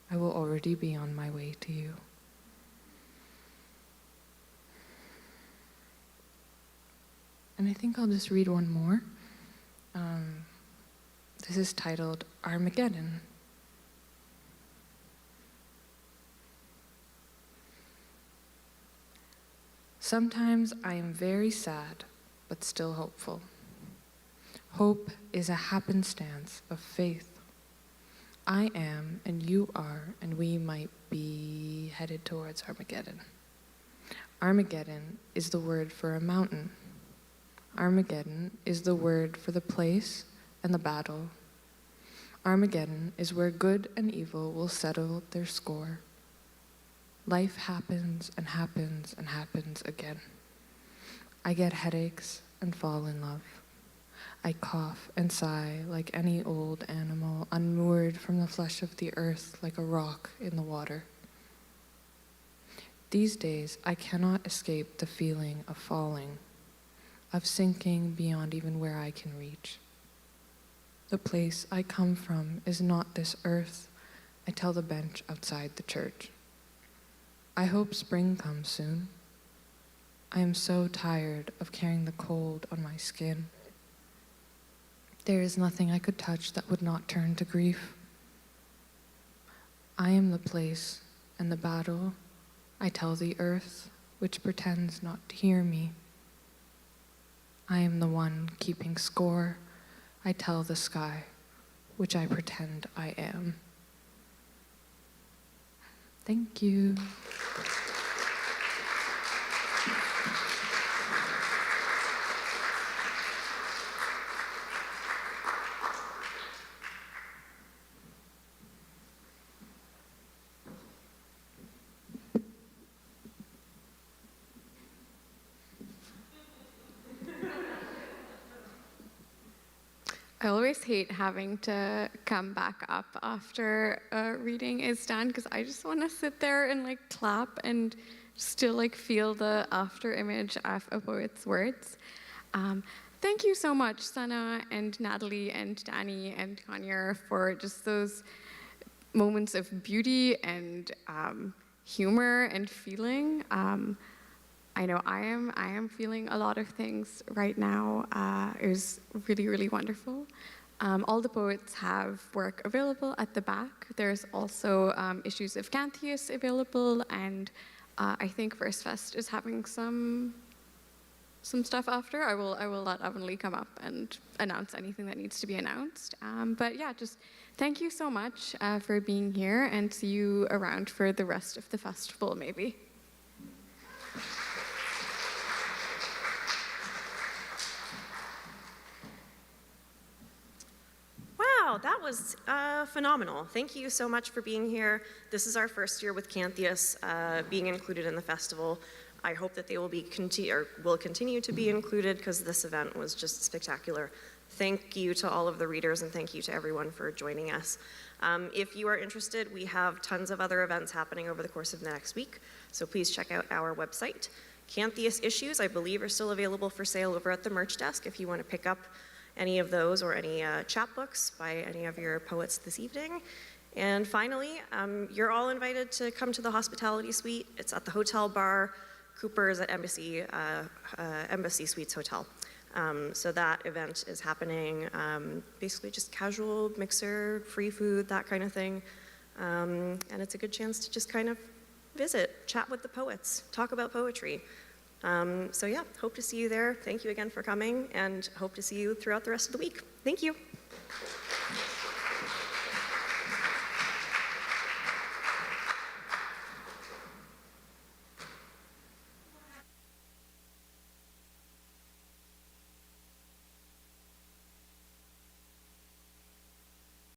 I will already be on my way to you." And I think I'll just read one more. This is titled Armageddon. Sometimes I am very sad, but still hopeful. Hope is a happenstance of faith. I am, and you are, and we might be headed towards Armageddon. Armageddon is the word for a mountain. Armageddon is the word for the place and the battle. Armageddon is where good and evil will settle their score. Life happens and happens and happens again. I get headaches and fall in love. I cough and sigh like any old animal unmoored from the flesh of the earth like a rock in the water. These days, I cannot escape the feeling of falling, of sinking beyond even where I can reach. The place I come from is not this earth, I tell the bench outside the church. I hope spring comes soon. I am so tired of carrying the cold on my skin. There is nothing I could touch that would not turn to grief. I am the place and the battle, I tell the earth, which pretends not to hear me. I am the one keeping score, I tell the sky, which I pretend I am. Thank you. I always hate having to come back up after a reading is done because I just want to sit there and like clap and still like feel the after image of a poet's words. Thank you so much, Sana and Natalie and Danny and Kanya, for just those moments of beauty and humor and feeling. I know I am feeling a lot of things right now. It was really, really wonderful. All the poets have work available at the back. There's also issues of Canthius available, and I think Versefest is having some stuff after. I will let Avonlea come up and announce anything that needs to be announced. But yeah, just thank you so much for being here, and see you around for the rest of the festival, maybe. Wow, that was phenomenal. Thank you so much for being here. This is our first year with Canthius being included in the festival. I hope that they will will continue to be included because this event was just spectacular. Thank you to all of the readers and thank you to everyone for joining us. If you are interested, we have tons of other events happening over the course of the next week, so please check out our website. Canthius issues, I believe, are still available for sale over at the merch desk if you want to pick up any of those or any chapbooks by any of your poets this evening. And finally, you're all invited to come to the hospitality suite. It's at the hotel bar. Cooper's at Embassy Suites Hotel. So that event is happening, basically just casual mixer, free food, that kind of thing. And it's a good chance to just kind of visit, chat with the poets, talk about poetry. So yeah, hope to see you there. Thank you again for coming, and hope to see you throughout the rest of the week. Thank you.